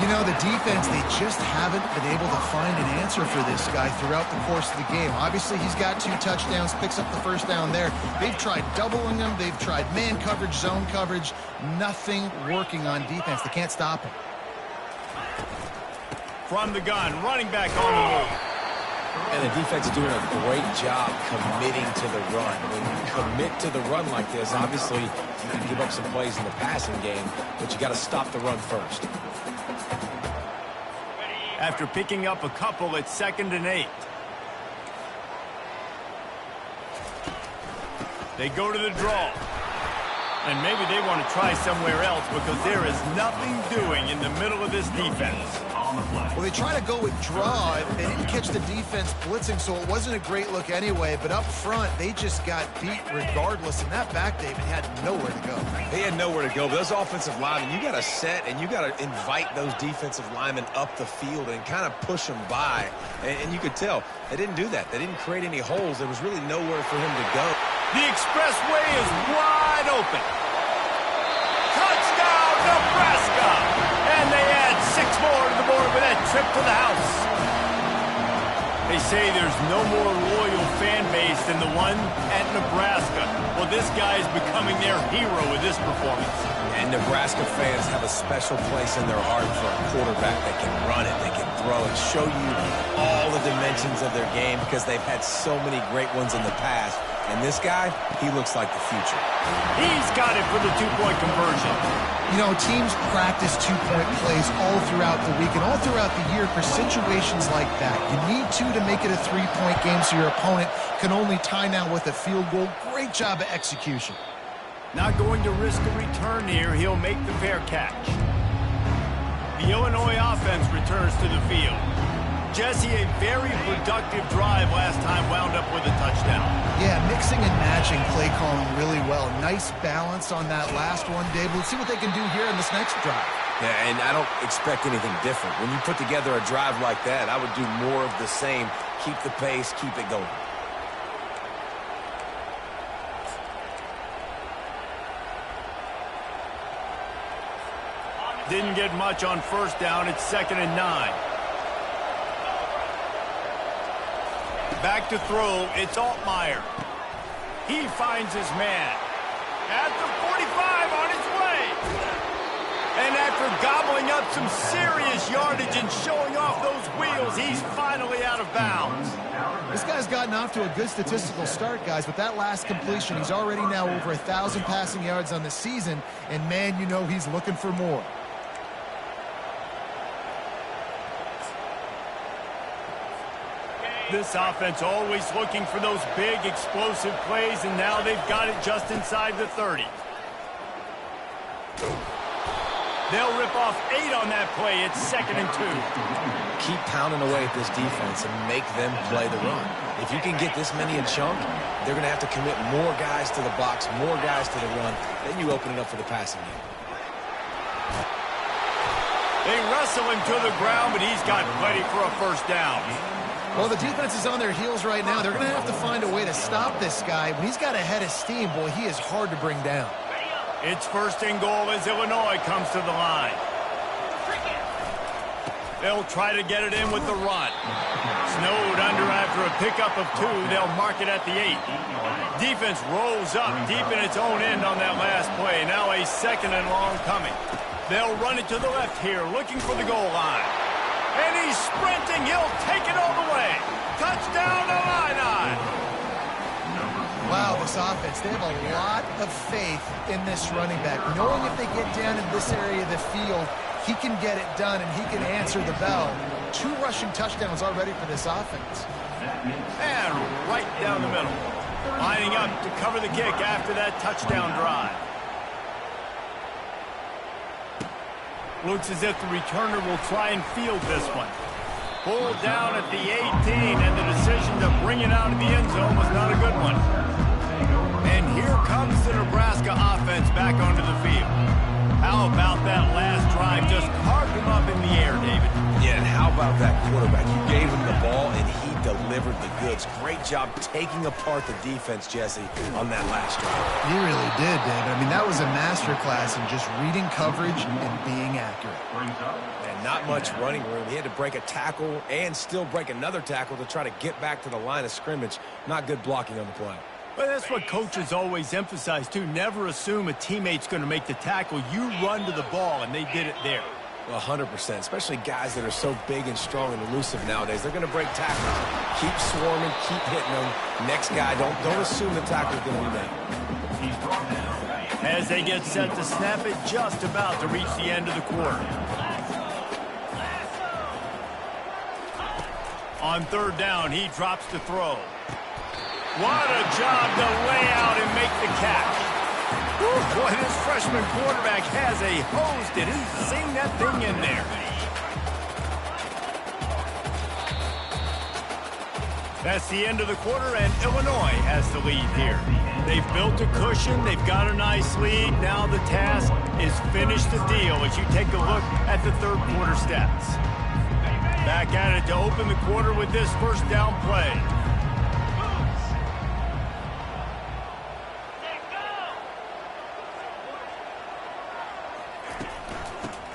You know, the defense, they just haven't been able to find an answer for this guy throughout the course of the game. Obviously, he's got 2 touchdowns, picks up the first down there. They've tried doubling him. They've tried man coverage, zone coverage. Nothing working on defense. They can't stop him. From the gun, running back on the move. And the defense is doing a great job committing to the run. When you commit to the run like this, obviously, you can give up some plays in the passing game, but you got to stop the run first. After picking up a couple, it's 2nd and 8. They go to the draw. And maybe they want to try somewhere else because there is nothing doing in the middle of this defense. Well, they try to go with draw. They didn't catch the defense blitzing, so it wasn't a great look anyway. But up front, they just got beat regardless. And that back, David, had nowhere to go. They had nowhere to go. But those offensive linemen, you got to set and you got to invite those defensive linemen up the field and kind of push them by. And you could tell they didn't do that. They didn't create any holes. There was really nowhere for him to go. The expressway is wide open. Touchdown, Nebraska! And they add 6 more to the board with that trip to the house. They say there's no more loyal fan base than the one at Nebraska. Well, this guy is becoming their hero with this performance. And Nebraska fans have a special place in their heart for a quarterback that can run it, that can throw it, show you all the dimensions of their game because they've had so many great ones in the past. And this guy, he looks like the future. He's got it for the 2-point conversion. You know, teams practice 2-point plays all throughout the week and all throughout the year for situations like that. You need 2 to make it a 3-point game so your opponent can only tie now with a field goal. Great job of execution. Not going to risk a return here. He'll make the fair catch. The Illinois offense returns to the field. Jesse, a very productive drive last time, wound up with a touchdown. Yeah, mixing and matching play calling really well. Nice balance on that last one, Dave. Let's see what they can do here in this next drive. Yeah, and I don't expect anything different. When you put together a drive like that, I would do more of the same. Keep the pace, keep it going. Didn't get much on first down. It's 2nd and 9. Back to throw, it's Altmaier. He finds his man. At the 45 on his way. And after gobbling up some serious yardage and showing off those wheels, he's finally out of bounds. This guy's gotten off to a good statistical start, guys. With that last completion, he's already now over 1,000 passing yards on the season. And, man, you know he's looking for more. This offense always looking for those big, explosive plays, and now they've got it just inside the 30. They'll rip off 8 on that play. It's 2nd and 2. Keep pounding away at this defense and make them play the run. If you can get this many a chunk, they're going to have to commit more guys to the box, more guys to the run. Then you open it up for the passing game. They wrestle him to the ground, but he's got plenty for a first down. Well, the defense is on their heels right now. They're going to have to find a way to stop this guy. When he's got a head of steam, boy, he is hard to bring down. It's 1st and goal as Illinois comes to the line. They'll try to get it in with the run. Snowed under after a pickup of 2. They'll mark it at the 8. Defense rolls up deep in its own end on that last play. Now a 2nd and long coming. They'll run it to the left here, looking for the goal line. And he's sprinting. He'll take it all the way. Touchdown, Illini. Wow, this offense, they have a lot of faith in this running back. Knowing if they get down in this area of the field, he can get it done and he can answer the bell. 2 rushing touchdowns already for this offense. And right down the middle. Lining up to cover the kick after that touchdown drive. Looks as if the returner will try and field this one. Pulled down at the 18, and the decision to bring it out of the end zone was not a good one. And here comes the Nebraska offense back onto the field. How about that last drive? Just carved him up in the air, David. Yeah, and how about that quarterback? You gave him the ball, and he delivered the goods. Great job taking apart the defense, Jesse, on that last drive. He really did, David. I mean, that was a masterclass in just reading coverage and being accurate. And not much running room. He had to break a tackle and still break another tackle to try to get back to the line of scrimmage. Not good blocking on the play. But that's what coaches always emphasize, too. Never assume a teammate's going to make the tackle. You run to the ball, and they did it there. Well, 100%, especially guys that are so big and strong and elusive nowadays. They're going to break tackles. Keep swarming, keep hitting them. Next guy, don't assume the tackle's going to be made. As they get set to snap it, just about to reach the end of the quarter. On third down, he drops to throw. What a job to lay out and make the catch. Whew, boy, this freshman quarterback has a hose. Did he sing that thing in there? That's the end of the quarter, and Illinois has the lead here. They've built a cushion. They've got a nice lead. Now the task is finish the deal as you take a look at the third quarter stats. Back at it to open the quarter with this first down play.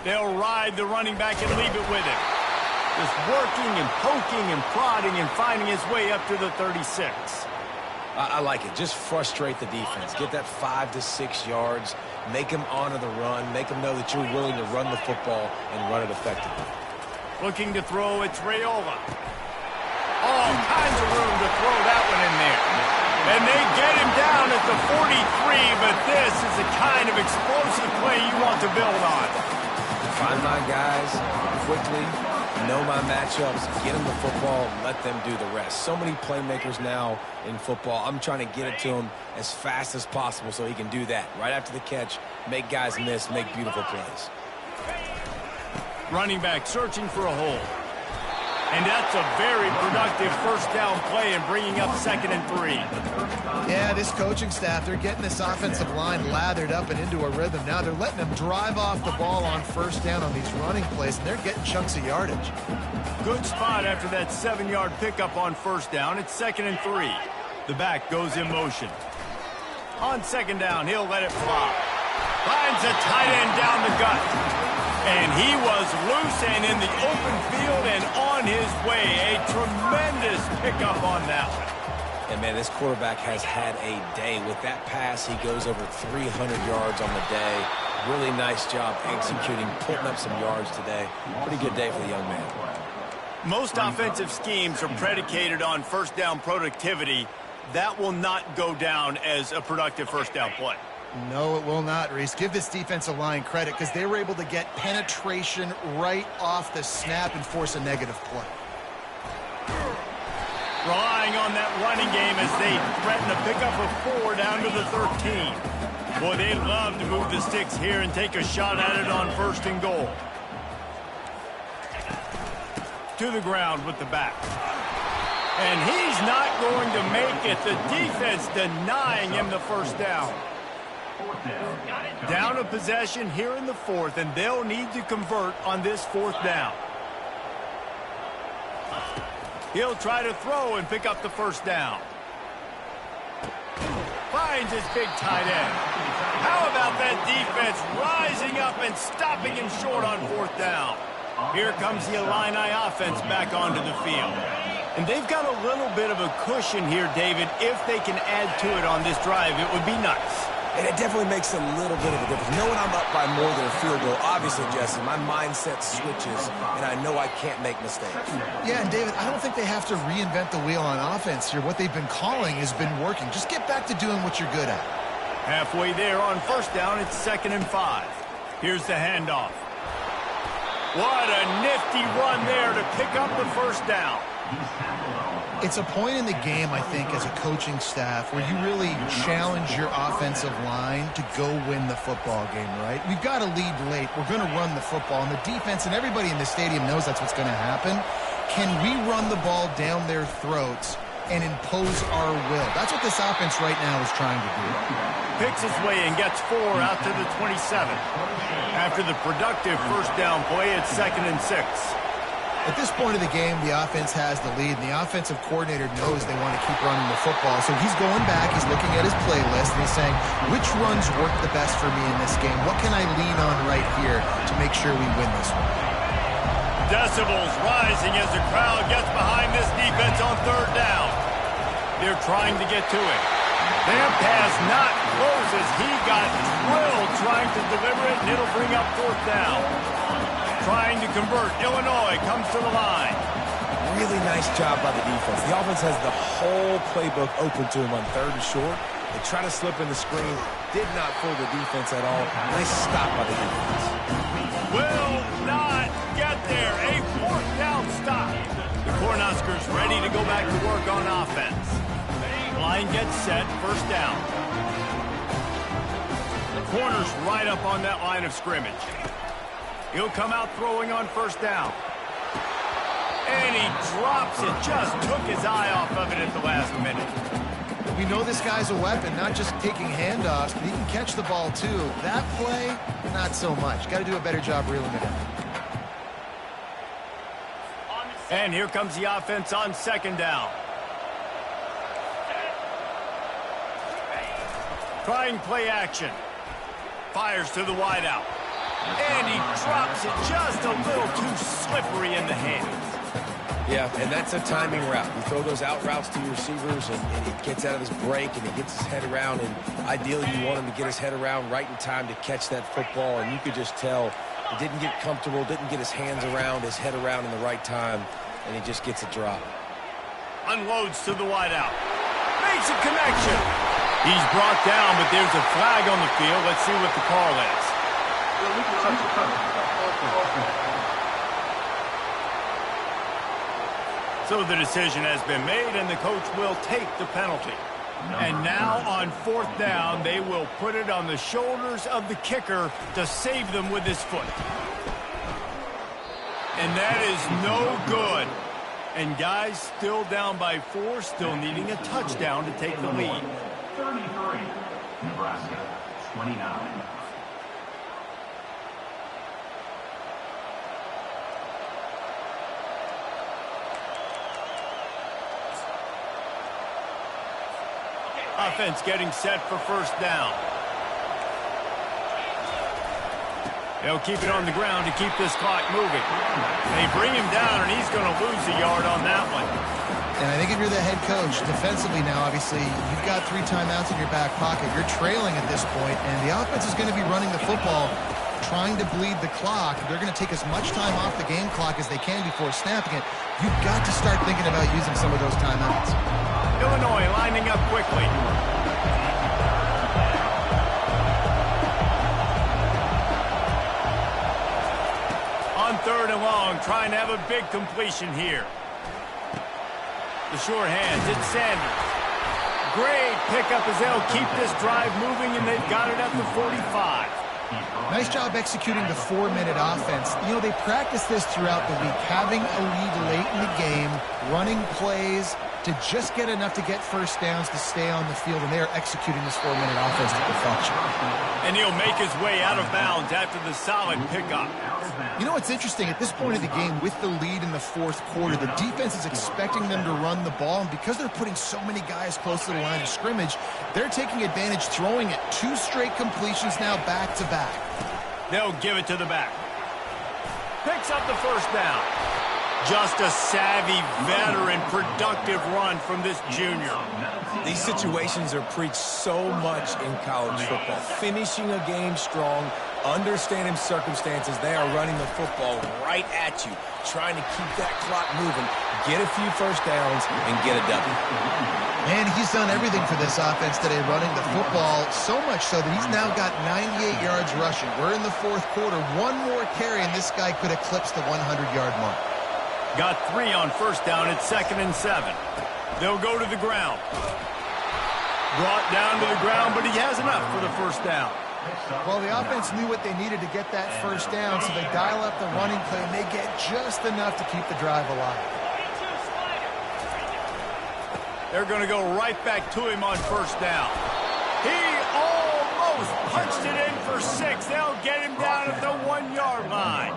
They'll ride the running back and leave it with him. Just working and poking and prodding and finding his way up to the 36. I like it. Just frustrate the defense. Get that 5 to 6 yards. Make them honor the run. Make them know that you're willing to run the football and run it effectively. Looking to throw, it's Raiola. All kinds of room to throw that one in there. And they get him down at the 43, but this is the kind of explosive play you want to build on. Find my guys quickly, know my matchups, get them the football, let them do the rest. So many playmakers now in football. I'm trying to get it to him as fast as possible so he can do that. Right after the catch, make guys miss, make beautiful plays. Running back searching for a hole. And that's a very productive first down play and bringing up 2nd and 3. Yeah, this coaching staff, they're getting this offensive line lathered up and into a rhythm. Now they're letting them drive off the ball on first down on these running plays, and they're getting chunks of yardage. Good spot after that 7-yard pickup on first down. It's 2nd and 3. The back goes in motion. On 2nd down, he'll let it fly. Finds a tight end down the gut. And he was loose and in the open field and on his way. A tremendous pickup on that one. And, man, this quarterback has had a day. With that pass, he goes over 300 yards on the day. Really nice job executing, putting up some yards today. Pretty good day for the young man. Most offensive schemes are predicated on first down productivity. That will not go down as a productive first down play. No, it will not, Reese. Give this defensive line credit because they were able to get penetration right off the snap and force a negative play. Relying on that running game as they threaten to pick up a 4 down to the 13. Boy, they love to move the sticks here and take a shot at it on 1st and goal. To the ground with the back. And he's not going to make it. The defense denying him the first down. Down a possession here in the 4th, and they'll need to convert on this 4th down. He'll try to throw and pick up the first down. Finds his big tight end. How about that defense rising up and stopping him short on 4th down? Here comes the Illini offense back onto the field. And they've got a little bit of a cushion here, David. If they can add to it on this drive, it would be nice. And it definitely makes a little bit of a difference. Knowing I'm up by more than a field goal, obviously, Jesse, my mindset switches, and I know I can't make mistakes. Yeah, and David, I don't think they have to reinvent the wheel on offense here. What they've been calling has been working. Just get back to doing what you're good at. Halfway there on first down, it's 2nd and 5. Here's the handoff. What a nifty run there to pick up the first down. It's a point in the game, I think, as a coaching staff where you really challenge your offensive line to go win the football game, right? We've got to lead late. We're going to run the football. And the defense and everybody in the stadium knows that's what's going to happen. can we run the ball down their throats and impose our will? That's what this offense right now is trying to do. Picks his way and gets 4 out to the 27. After the productive first down play, it's 2nd and 6. At this point of the game, the offense has the lead, and the offensive coordinator knows they want to keep running the football. So he's going back, he's looking at his playlist, and he's saying, which runs work the best for me in this game? What can I lean on right here to make sure we win this one? Decibels rising as the crowd gets behind this defense on 3rd down. They're trying to get to it. That pass not closes. He got drilled trying to deliver it, and it'll bring up 4th down. Trying to convert. Illinois comes to the line. Really nice job by the defense. The offense has the whole playbook open to him on 3rd and short. They try to slip in the screen. Did not fool the defense at all. Nice stop by the defense. Will not get there. A 4th down stop. The Cornhuskers ready to go back to work on offense. Line gets set. 1st down. The corner's right up on that line of scrimmage. He'll come out throwing on 1st down. And he drops it. Just took his eye off of it at the last minute. We know this guy's a weapon, not just taking handoffs, but he can catch the ball too. That play, not so much. Got to do a better job reeling it in. And here comes the offense on 2nd down. Trying play action. Fires to the wideout. And he drops it just a little too slippery in the hands. Yeah, and that's a timing route. You throw those out routes to your receivers, and he gets out of his break, and he gets his head around. And ideally, you want him to get his head around right in time to catch that football. And you could just tell he didn't get comfortable, didn't get his hands around, his head around in the right time, and he just gets a drop. Unloads to the wideout. Makes a connection. He's brought down, but there's a flag on the field. Let's see what the call is. So the decision has been made, and the coach will take the penalty. And now on 4th down, they will put it on the shoulders of the kicker to save them with his foot. And that is no good. And guys still down by 4, still needing a touchdown to take the lead. 33, Nebraska, 29. Offense getting set for 1st down. They'll keep it on the ground to keep this clock moving. They bring him down, and he's going to lose a yard on that one. And I think if you're the head coach, defensively now, obviously, you've got 3 timeouts in your back pocket. You're trailing at this point, and the offense is going to be running the football, trying to bleed the clock. They're going to take as much time off the game clock as they can before snapping it. You've got to start thinking about using some of those timeouts. Illinois lining up quickly. On 3rd and long, trying to have a big completion here. The short hands, it's Sanders. Great pickup as they'll keep this drive moving, and they've got it at the 45. Nice job executing the 4-minute offense. You know, they practice this throughout the week, having a lead late in the game, running plays to just get enough to get 1st downs to stay on the field, and they are executing this 4-minute offense to perfection. And he'll make his way out of bounds after the solid pickup. You know what's interesting? At this point of the game, with the lead in the 4th quarter, the defense is expecting them to run the ball, and because they're putting so many guys close to the line of scrimmage, they're taking advantage, throwing it. 2 straight completions now back-to-back. They'll give it to the back. Picks up the 1st down. Just a savvy, veteran, productive run from this junior. These situations are preached so much in college football. Finishing a game strong, understanding circumstances. They are running the football right at you, trying to keep that clock moving, get a few 1st downs, and get a W. And he's done everything for this offense today, running the football, so much so that he's now got 98 yards rushing. We're in the 4th quarter. 1 more carry, and this guy could eclipse the 100-yard mark. Got 3 on 1st down at 2nd and 7. They'll go to the ground. Brought down to the ground, but he has enough for the 1st down. Well, the offense knew what they needed to get that 1st down, so they dial up the running play, and they get just enough to keep the drive alive. They're going to go right back to him on first down. He almost punched it in for 6. They'll get him down at the 1-yard line.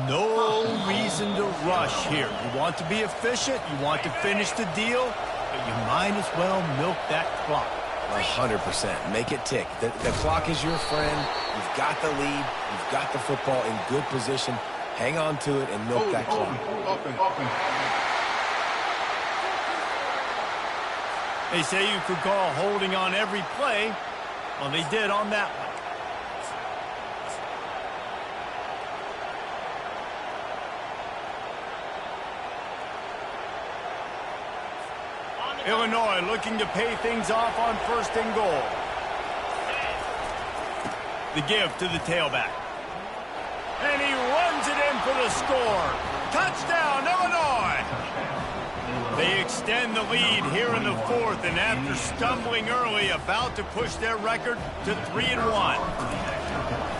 No reason to rush here. You want to be efficient. You want to finish the deal. But you might as well milk that clock. 100%. Make it tick. The clock is your friend. You've got the lead. You've got the football in good position. Hang on to it and milk that clock. They say you could call holding on every play. Well, they did on that one. Illinois looking to pay things off on 1st and goal. The give to the tailback. And he runs it in for the score. Touchdown, Illinois! They extend the lead here in the 4th, and after stumbling early, about to push their record to 3-1.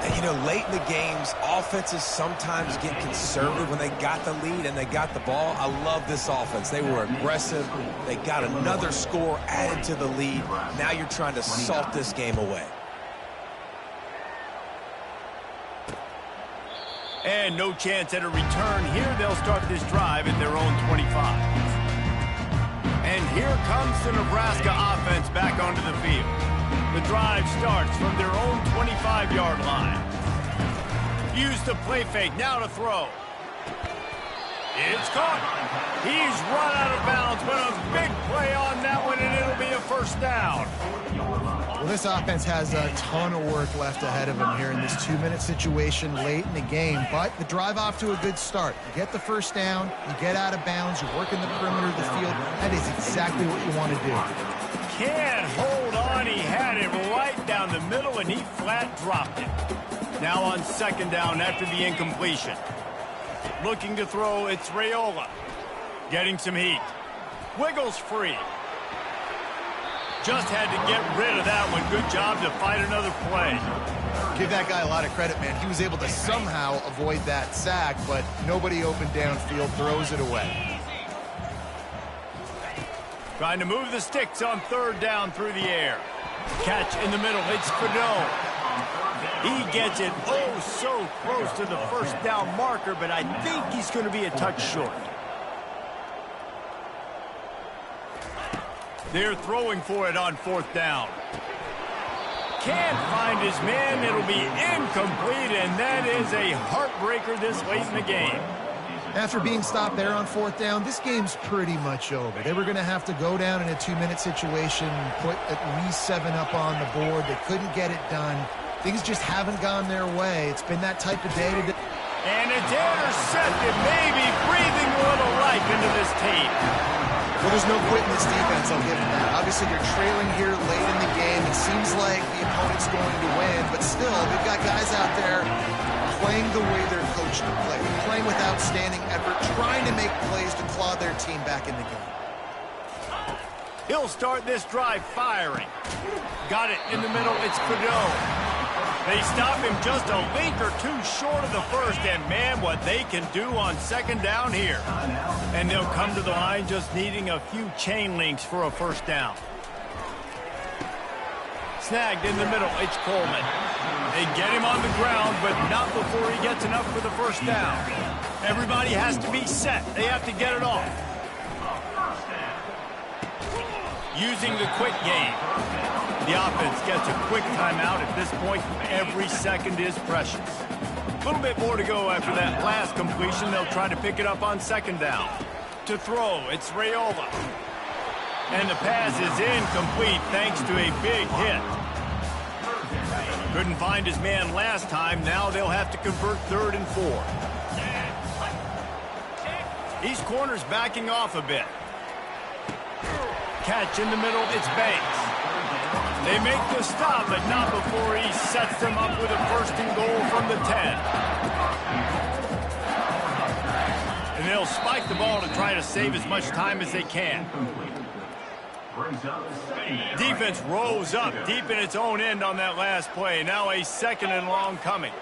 And, you know, late in the games, offenses sometimes get conservative when they got the lead and they got the ball. I love this offense. They were aggressive. They got another score added to the lead. Now you're trying to salt this game away. And no chance at a return here. They'll start this drive at their own 25. And here comes the Nebraska offense back onto the field. The drive starts from their own 25-yard line. Use the play fake, now to throw. It's caught. He's run out of bounds, but a big play on that one, and it'll be a first down. Well, this offense has a ton of work left ahead of them here in this 2-minute situation late in the game, but the drive off to a good start. You get the first down, you get out of bounds, you work in the perimeter of the field. That is exactly what you want to do. Can't hold on. He had it right down the middle, and he flat dropped it. Now on 2nd down after the incompletion. Looking to throw, it's Raiola. Getting some heat. Wiggles free. Just had to get rid of that one. Good job to fight another play. Give that guy a lot of credit, man. He was able to somehow avoid that sack, but nobody open downfield, throws it away. Trying to move the sticks on 3rd down through the air. Catch in the middle. It's Fedone. He gets it so close to the first down marker, but I think he's going to be a touch short. They're throwing for it on 4th down. Can't find his man. It'll be incomplete, and that is a heartbreaker this late in the game. After being stopped there on 4th down, this game's pretty much over. They were going to have to go down in a 2-minute situation, put at least 7 up on the board. They couldn't get it done. Things just haven't gone their way. It's been that type of day today. And it's intercepted, maybe breathing a little life into this team. Well, there's no quitting this defense, I'll give them that. Obviously, you're trailing here late in the game. It seems like the opponent's going to win, but still, they've got guys out there playing the way they're coached to play, playing with outstanding effort, trying to make plays to claw their team back in the game. He'll start this drive firing. Got it in the middle, it's Fedone. They stop him just a link or two short of the first, and man, what they can do on 2nd down here. And they'll come to the line just needing a few chain links for a first down. Snagged in the middle, it's Coleman. They get him on the ground, but not before he gets enough for the first down. Everybody has to be set. They have to get it off. Using the quick game. The offense gets a quick timeout at this point. Every second is precious. A little bit more to go after that last completion. They'll try to pick it up on 2nd down. To throw, it's Raiola. And the pass is incomplete thanks to a big hit. Couldn't find his man last time. Now they'll have to convert 3rd and 4. These corners backing off a bit. Catch in the middle, it's Banks. They make the stop, but not before he sets them up with a 1st and goal from the 10. And they'll spike the ball to try to save as much time as they can. Defense rose up deep in its own end on that last play. Now a 2nd and long coming.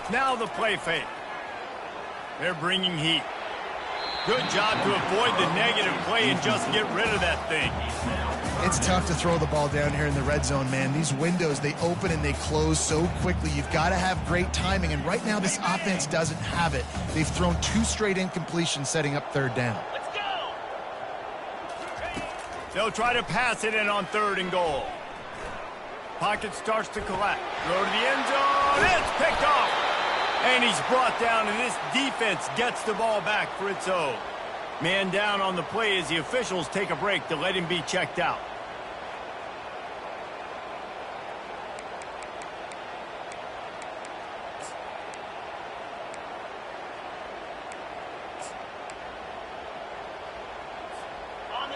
Now the play fake. They're bringing heat. Good job to avoid the negative play and just get rid of that thing. It's tough to throw the ball down here in the red zone, man. These windows, they open and they close so quickly. You've got to have great timing, and right now this offense doesn't have it. They've thrown 2 straight incompletions setting up 3rd down. Let's go! They'll try to pass it in on 3rd and goal. Pocket starts to collect. Throw to the end zone. It's picked off. And he's brought down, and this defense gets the ball back for its own. Man down on the play as the officials take a break to let him be checked out.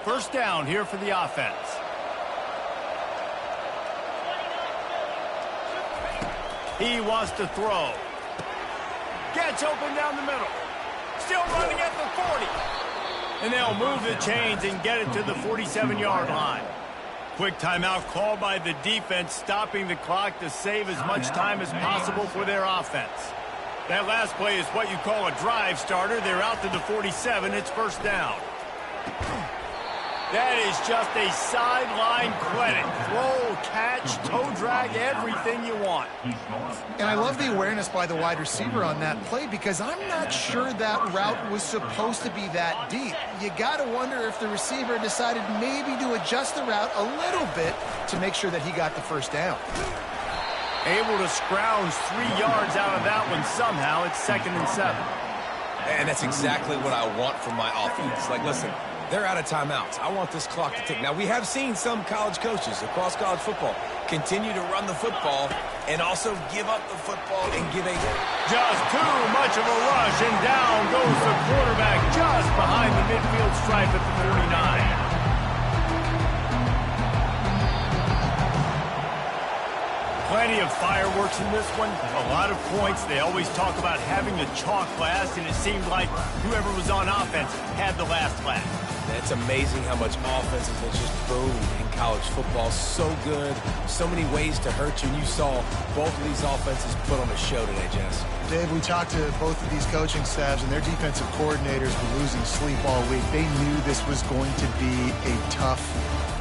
First down here for the offense. He wants to throw. Gets open down the middle. Still running at the 40. And they'll move the chains and get it to the 47-yard line. Quick timeout called by the defense, stopping the clock to save as much time as possible for their offense. That last play is what you call a drive starter. They're out to the 47. It's first down. That is just a sideline credit. Throw, catch, toe drag, everything you want. And I love the awareness by the wide receiver on that play because I'm not sure that route was supposed to be that deep. You got to wonder if the receiver decided maybe to adjust the route a little bit to make sure that he got the first down. Able to scrounge 3 yards out of that one somehow. It's 2nd and 7. And that's exactly what I want from my offense. Like, listen, they're out of timeouts. I want this clock to tick. Now, we have seen some college coaches across college football continue to run the football and also give up the football and give a... Just too much of a rush, and down goes the quarterback just behind the midfield stripe at the 49. Plenty of fireworks in this one. A lot of points. They always talk about having the chalk last, and it seemed like whoever was on offense had the last laugh. It's amazing how much offenses have just boomed in college football. So good. So many ways to hurt you. And you saw both of these offenses put on a show today, Jess. Dave, we talked to both of these coaching staffs, and their defensive coordinators were losing sleep all week. They knew this was going to be a tough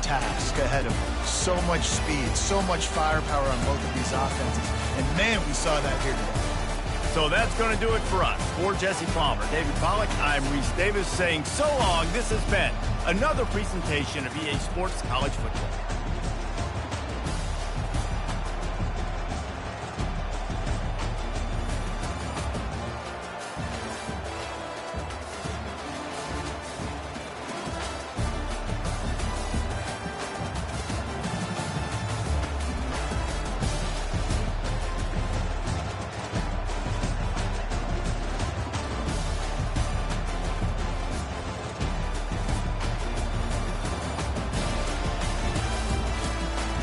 task ahead of them. So much speed, so much firepower on both of these offenses. And, man, we saw that here today. So that's going to do it for us. For Jesse Palmer, David Pollack, I'm Reese Davis saying so long. This has been another presentation of EA Sports College Football.